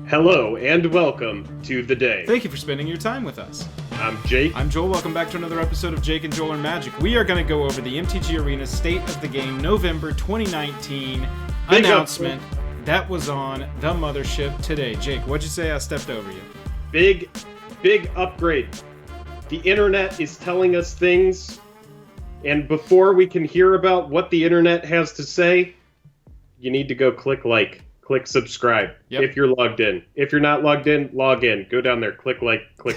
Hello and welcome to The Day. Thank you for spending your time with us. I'm Jake. I'm Joel. Welcome back to another episode of Jake and Joel Are Magic. We are going to go over the MTG Arena State of the Game November 2019 announcement that was on the mothership today. Jake, what'd you say? I stepped over you. Big upgrade. The internet is telling us things, and before we can hear about what the internet has to say, you need to go click subscribe. Yep. If you're logged in. If you're not logged in, log in. Go down there, click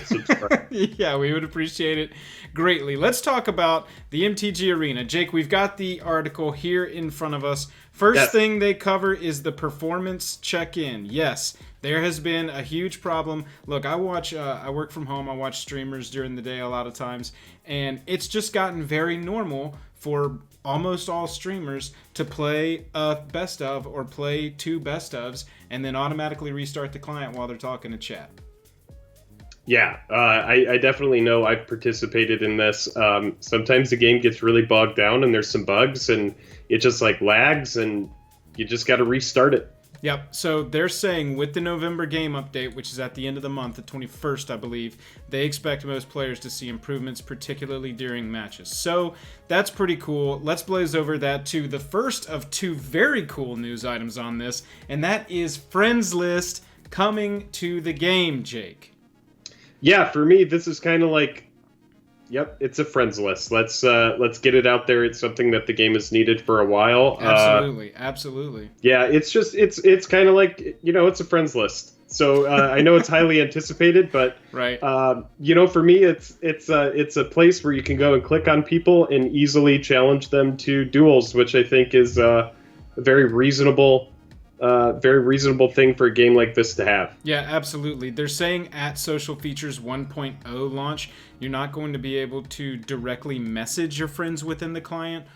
subscribe. Yeah, we would appreciate it greatly. Let's talk about the MTG Arena. Jake, we've got the article here in front of us. First thing they cover is the performance check-in. Yes, there has been a huge problem. Look, I work from home. I watch streamers during the day a lot of times, and it's just gotten very normal for almost all streamers to play a best of or play two best ofs and then automatically restart the client while they're talking to chat. Yeah, I definitely know. I've participated in this. Sometimes the game gets really bogged down and there's some bugs and it just lags and you just got to restart it. Yep, so they're saying with the November game update, which is at the end of the month, the 21st, I believe, they expect most players to see improvements, particularly during matches. So that's pretty cool. Let's blaze over that to the first of two very cool news items on this, and that is Friends List coming to the game, Jake. Yeah, for me, this is kind of yep, it's a friends list. Let's get it out there. It's something that the game has needed for a while. Absolutely. Yeah, it's kind of it's a friends list. So I know it's highly anticipated, but right. For me, it's a place where you can go and click on people and easily challenge them to duels, which I think is a very reasonable thing for a game like this to have. Yeah, absolutely. They're saying at Social Features 1.0 launch, you're not going to be able to directly message your friends within the client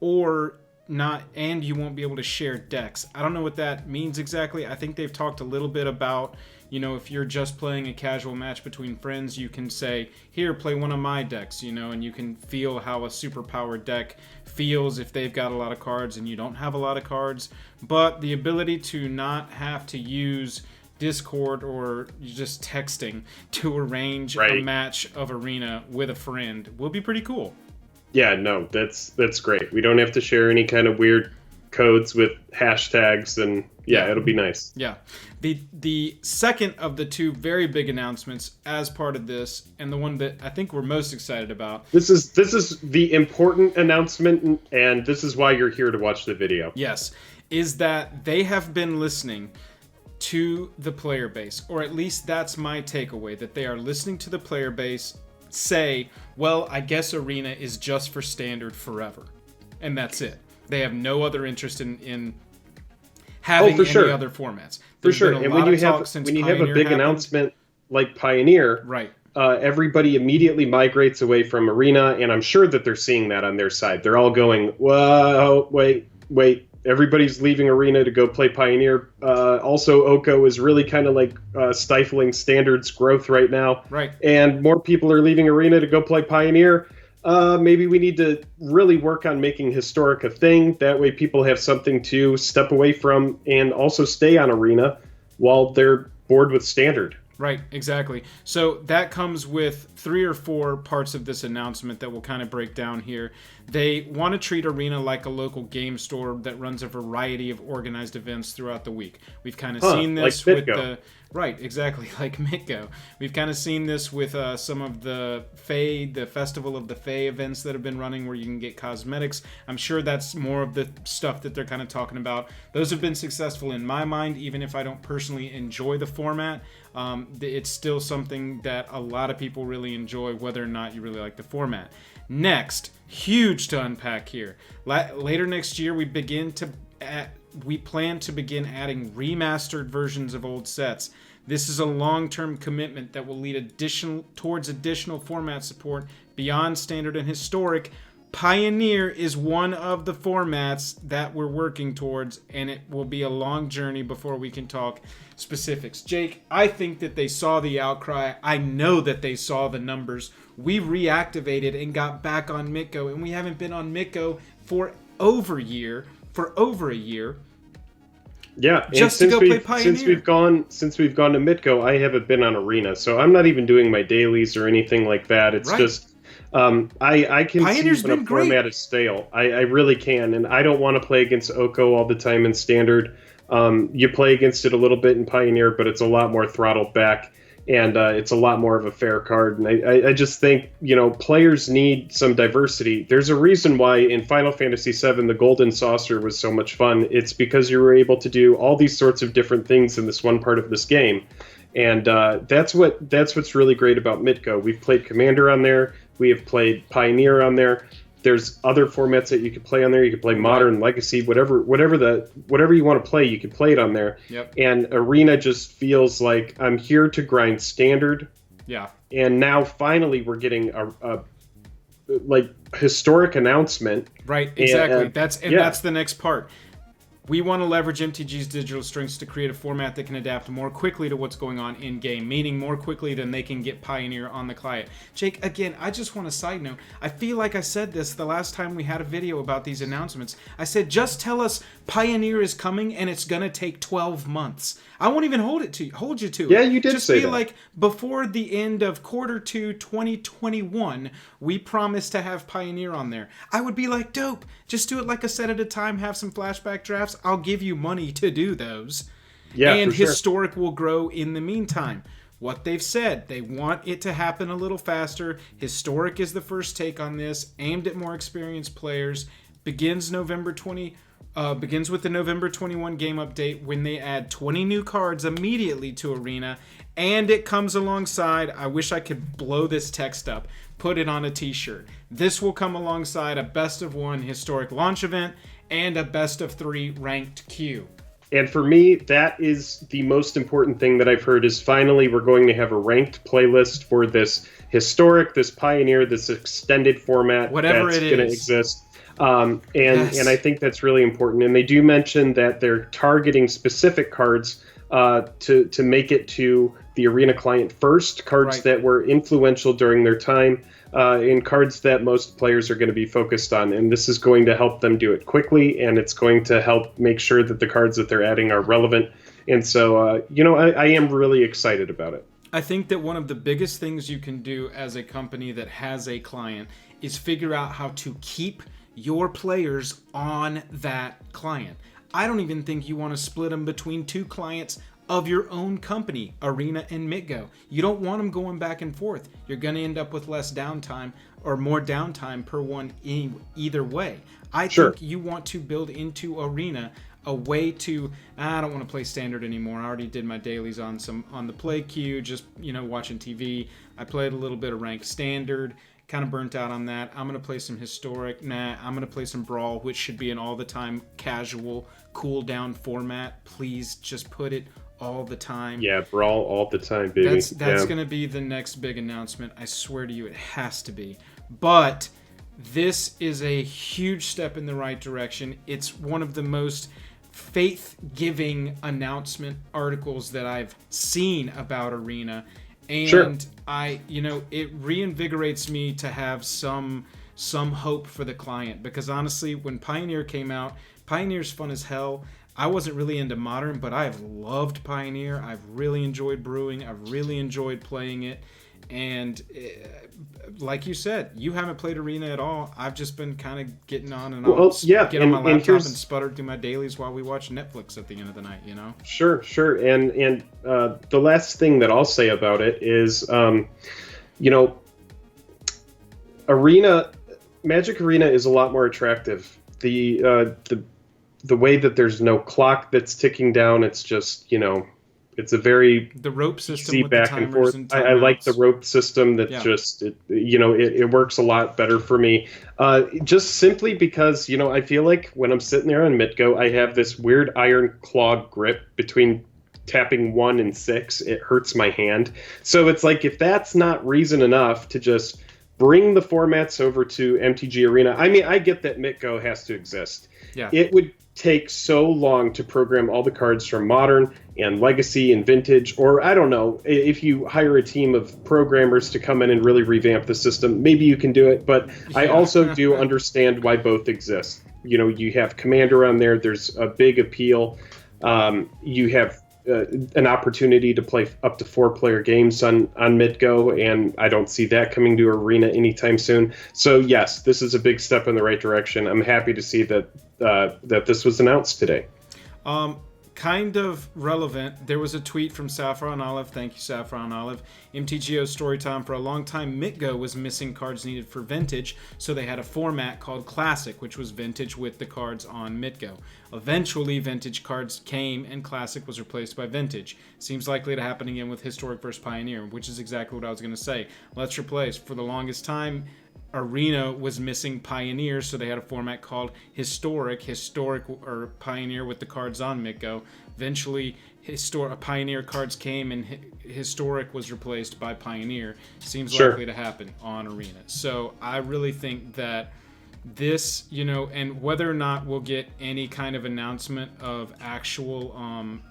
or not, and you won't be able to share decks. I don't know what that means exactly. I think they've talked a little bit about, if you're just playing a casual match between friends, you can say, here, play one of my decks, and you can feel how a superpowered deck feels if they've got a lot of cards and you don't have a lot of cards. But the ability to not have to use Discord or just texting to arrange a match of Arena with a friend will be pretty cool. Yeah, no, that's great. We don't have to share any kind of weird codes with hashtags, and it'll be nice. Yeah. The second of the two very big announcements as part of this, and the one that I think we're most excited about. This is the important announcement, and this is why you're here to watch the video. Yes, is that they have been listening to the player base, or at least that's my takeaway, that they are listening to the player base say, well, I guess Arena is just for Standard forever. And that's it. They have no other interest in having any other formats. There's for sure. And when you have a big announcement like Pioneer, right? Everybody immediately migrates away from Arena, and I'm sure that they're seeing that on their side. They're all going, whoa, wait. Everybody's leaving Arena to go play Pioneer. Also, Oko is really kind of stifling Standard's growth right now. Right. And more people are leaving Arena to go play Pioneer. Maybe we need to really work on making Historic a thing. That way people have something to step away from and also stay on Arena while they're bored with Standard. Right, exactly. So that comes with 3 or 4 parts of this announcement that we'll kind of break down here. They want to treat Arena like a local game store that runs a variety of organized events throughout the week. We've kind of seen this with the... Right, exactly, like MTGO. We've kind of seen this with some of the Festival of the Fae events that have been running where you can get cosmetics. I'm sure that's more of the stuff that they're kind of talking about. Those have been successful in my mind, even if I don't personally enjoy the format. It's still something that a lot of people really enjoy, whether or not you really like the format. Next, huge to unpack here. Later next year, we plan to begin adding remastered versions of old sets. This is a long-term commitment that will lead towards additional format support beyond Standard and Historic. Pioneer is one of the formats that we're working towards, and it will be a long journey before we can talk specifics. Jake, I think that they saw the outcry. I know that they saw the numbers. We reactivated and got back on MTGO, and we haven't been on MTGO for over a year. Yeah, and just to go play Pioneer. since we've gone to MTGO, I haven't been on Arena, so I'm not even doing my dailies or anything like that. It's just I can Pioneer's see when been a format is stale. I really can, and I don't want to play against Oko all the time in Standard. You play against it a little bit in Pioneer, but it's a lot more throttled back, and it's a lot more of a fair card. And I just think, players need some diversity. There's a reason why in Final Fantasy VII, the Golden Saucer was so much fun. It's because you were able to do all these sorts of different things in this one part of this game. And that's what's really great about MTGO. We've played Commander on there. We have played Pioneer on there. There's other formats that you could play on there. You could play Modern, Legacy, whatever you want to play, you can play it on there. Yep. And Arena just feels like I'm here to grind Standard. Yeah. And now finally we're getting a historic announcement. Right. Exactly. That's the next part. We want to leverage MTG's digital strengths to create a format that can adapt more quickly to what's going on in-game, meaning more quickly than they can get Pioneer on the client. Jake, again, I just want a side note. I feel like I said this the last time we had a video about these announcements. I said, just tell us Pioneer is coming and it's going to take 12 months. I won't even hold you to it. Yeah, you did just say that. Just be like, before the end of Q2 2021, we promise to have Pioneer on there. I would be like, dope. Just do it like a set at a time, have some flashback drafts. I'll give you money to do those. Yeah, and for sure. Historic will grow in the meantime. What they've said, they want it to happen a little faster. Historic is the first take on this, aimed at more experienced players. Begins with the November 21 game update when they add 20 new cards immediately to Arena, and it comes alongside, I wish I could blow this text up, put it on a t-shirt. This will come alongside a best of 1 historic launch event and a best of 3 ranked queue. And for me, that is the most important thing that I've heard is finally we're going to have a ranked playlist for this historic, this Pioneer, this extended format whatever that's going to exist. And I think that's really important. And they do mention that they're targeting specific cards to make it to the Arena client first, cards that were influential during their time, and cards that most players are going to be focused on. And this is going to help them do it quickly, and it's going to help make sure that the cards that they're adding are relevant. And so, I am really excited about it. I think that one of the biggest things you can do as a company that has a client is figure out how to keep your players on that client. I don't even think you want to split them between 2 clients of your own company, Arena and MTGO. You don't want them going back and forth. You're going to end up with less downtime or more downtime per one either way. I think you want to build into Arena a way to, I don't want to play Standard anymore. I already did my dailies on the play queue, just watching TV. I played a little bit of ranked Standard. Kind of burnt out on that. I'm going to play some Historic. I'm going to play some Brawl, which should be an all-the-time casual, cool-down format. Please just put it all the time. Yeah, Brawl all the time, baby. That's going to be the next big announcement. I swear to you, it has to be. But this is a huge step in the right direction. It's one of the most faith-giving announcement articles that I've seen about Arena. And it reinvigorates me to have some hope for the client, because honestly, when Pioneer came out, Pioneer's fun as hell. I wasn't really into Modern, but I've loved Pioneer. I've really enjoyed brewing. I've really enjoyed playing it. And like you said, you haven't played Arena at all. I've just been kind of getting on and off. Get on my laptop and sputter through my dailies while we watch Netflix at the end of the night, Sure. And the last thing that I'll say about it is, Arena, Magic Arena is a lot more attractive. The way that there's no clock that's ticking down, it's just, it's a very the rope system easy with back the and forth. and I like the rope system. That it works a lot better for me. Just simply because I feel like when I'm sitting there on MTGO, I have this weird iron claw grip between tapping 1 and 6. It hurts my hand. So it's like, if that's not reason enough to just bring the formats over to MTG Arena. I mean, I get that MTGO has to exist. Yeah. It would take so long to program all the cards from Modern and Legacy and Vintage, or I don't know, if you hire a team of programmers to come in and really revamp the system, maybe you can do it. But I also do understand why both exist. You have Commander on there. There's a big appeal. You have an opportunity to play up to 4-player games on MTGO, and I don't see that coming to Arena anytime soon. So yes, this is a big step in the right direction. I'm happy to see that that this was announced today. Kind of relevant, there was a tweet from Saffron Olive. Thank you, Saffron Olive. MTGO story time. For a long time, MTGO was missing cards needed for Vintage, so they had a format called Classic, which was Vintage with the cards on MTGO. Eventually, Vintage cards came, and Classic was replaced by Vintage. Seems likely to happen again with Historic versus Pioneer, which is exactly what I was going to say. Let's replace. For the longest time, Arena was missing Pioneer, so they had a format called Historic or Pioneer with the cards on MTGO. Eventually, Pioneer cards came and Historic was replaced by Pioneer. Seems likely to happen on Arena. So I really think that this, and whether or not we'll get any kind of announcement of actual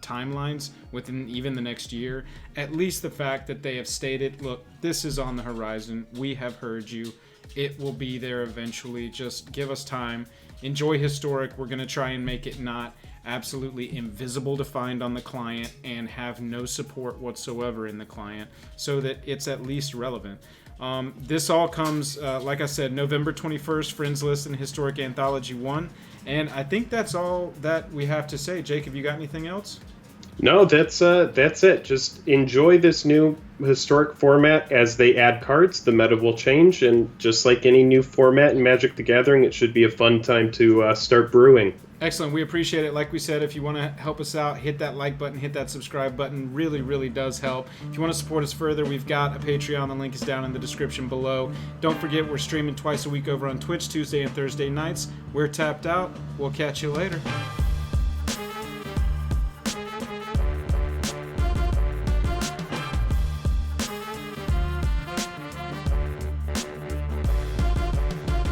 timelines within even the next year, at least the fact that they have stated, look, this is on the horizon. We have heard you. It will be there eventually. Just give us time. Enjoy Historic. We're going to try and make it not absolutely invisible to find on the client and have no support whatsoever in the client so that it's at least relevant. This all comes, like I said, November 21st, Friends List and Historic Anthology 1. And I think that's all that we have to say. Jake, have you got anything else? No, that's it. Just enjoy this new Historic format. As they add cards, the meta will change, and just like any new format in Magic the Gathering, it should be a fun time to start brewing. Excellent. We appreciate it. Like we said, if you want to help us out, hit that like button, hit that subscribe button. Really, really does help. If you want to support us further, we've got a Patreon. The link is down in the description below. Don't forget, we're streaming twice a week over on Twitch, Tuesday and Thursday nights. We're tapped out. We'll catch you later.